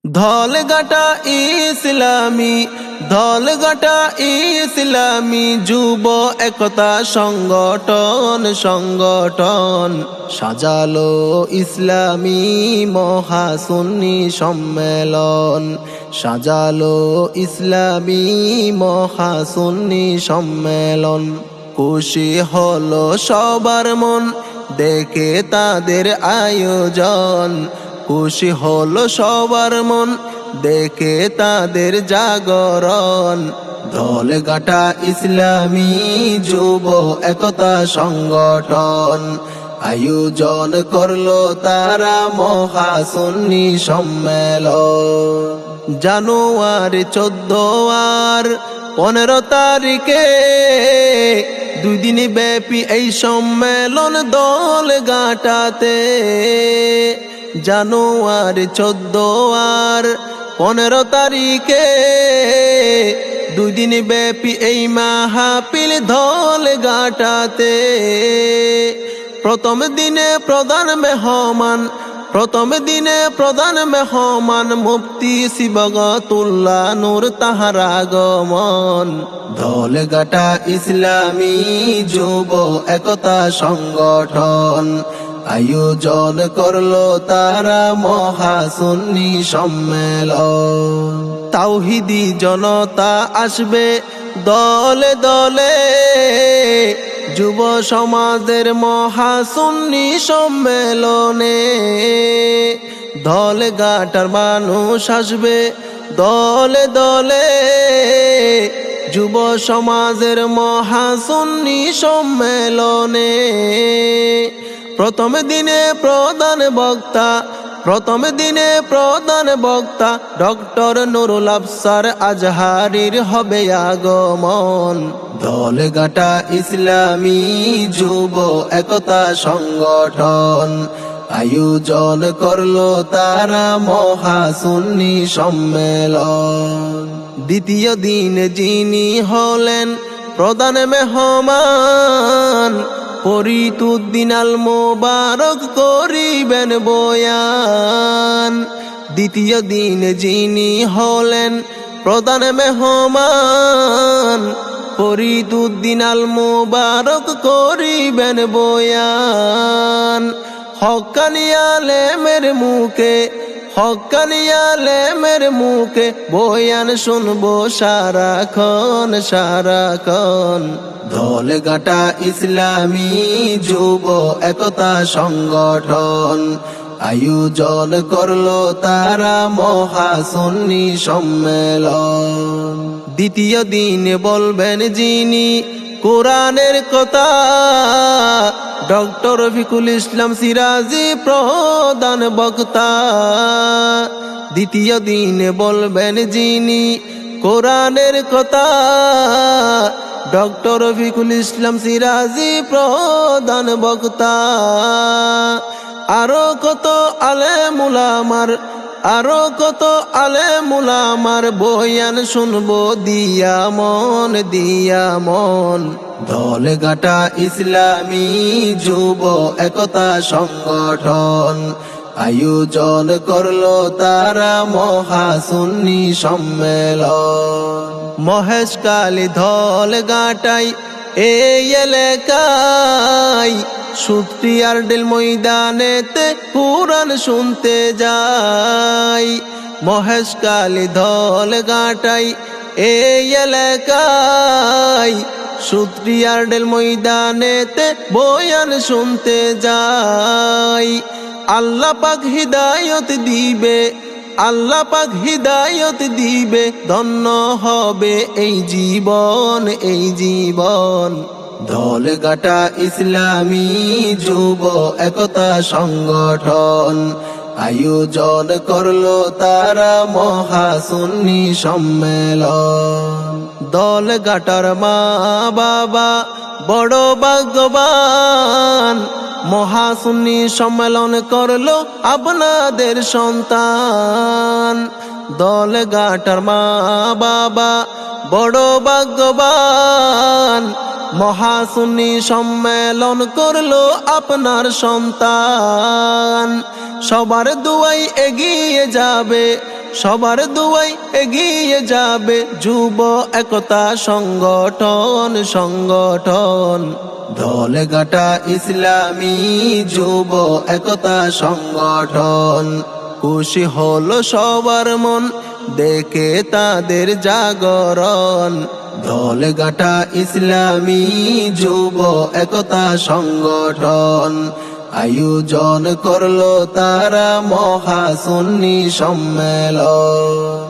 ধলঘাটা ইসলামী ধলঘাটা ইসলামী যুব একতা সংগঠন সাজালো ইসলামী মহাসুন্নি সম্মেলন সাজালো ইসলামী মহাসুন্নি সম্মেলন। খুশি হলো সবার মন দেখে তাদের আয়োজন, খুশি হলো সবার মন দেখে তাদের জাগরণ। ধলঘাটা ইসলামী যুব একতা সংগঠন আয়োজন করলো তারা মহাসুন্নি সম্মেলন। জানুয়ারি 14 আর 15 তারিখে 2 দিন ব্যাপী এই সম্মেলন ধলঘাটাতে। জানুয়ারি 14 আর 15 তারিখে 2 দিন ব্যাপী এই মাহফিল ধলঘাটাতে। প্রথম দিনে প্রধান মেহমান মুফতি সিবগতুল্লাহ নূর তাহার আগমন। ধলঘাটা ইসলামী যুব একতা সংগঠন আয়োজন করলো তারা মহাসুন্নি সম্মেলন। তাওহীদি জনতা আসবে দলে দলে যুব সমাজের মহাসুন্নি সম্মেলনে। ধলঘাটার মানুষ আসবে দলে দলে যুব সমাজের মহাসুন্নি সম্মেলনে। প্রথম দিনে প্রধান বক্তা ডক্টর নুরুল আফসার আজহারির হবে আগমন। ধলঘাটা ইসলামী যুব একতা সংগঠন আয়োজন করলো তারা মহাসুন্নি সম্মেলন। দ্বিতীয় দিন যিনি হলেন প্রধান মেহমান ফরিদউদ্দিন আল মোবারক করিবেন বয়ান। দ্বিতীয় দিন যিনি হলেন প্রধান মেহমান ফরিদউদ্দিন আল মোবারক করিবেন বয়ান। হক্কানি আলেমের মুখে বয়ান শুনবো সারাক্ষণ। ধলঘাটা ইসলামী যুব একতা সংগঠন আয়োজন করলো তারা মহাসুন্নি সম্মেলন। দ্বিতীয় দিন বলবেন যিনি কোরআনের কথা ডক্টর রফিকুল ইসলাম সিরাজি প্রধান বক্তা। দ্বিতীয় দিন বলবেন যিনি কোরআনের কথা ডক্টর রফিকুল ইসলাম সিরাজি প্রধান বক্তা। আরো কত আলেমুলামার বয়ান শুনবো দিয়া মন। ধলঘাটা ইসলামী যুব একতা সংগঠন আয়োজন করলো তারা মহাসুন্নি সম্মেলন। মহেশখালী ধলঘাটাই এই এলাকায় সুত্রিয়ারডেল ময়দানেতে কুরআন শুনতে যাই। মহেশখালী ধলঘাটাই এই এলাকায় সুত্রিয়ারডেল ময়দানেতে বয়ান শুনতে যাই। আল্লাহ পাক হিদায়ত দিবে ধন্য হবে এই জীবন। ধলঘাটা ইসলামী যুব একতা সংগঠন আয়োজন করলো তারা মহাসুন্নি সম্মেলন। ধলঘাটার মা বাবা বড় ভাগ্যবান মহাসুন্নি সম্মেলন করলো আপনাদের সন্তান। ধলঘাটার মা বাবা বড় ভাগ্যবান মহাসুন্নি সম্মেলন করলো আপনার সন্তান। সবার দুয়াই এগিয়ে যাবে সবার দুয়াই এগিয়ে যাবে যুব একতা সংগঠন সংগঠন। ঢোলঘাটা ইসলামী যুব একতা সংগঠন। খুশি হলো সবার মন দেখে তাদের জাগরণ। ঢোলঘাটা ইসলামী যুব একতা সংগঠন আয়োজন করলো তারা মহাসুন্নি সম্মেলন।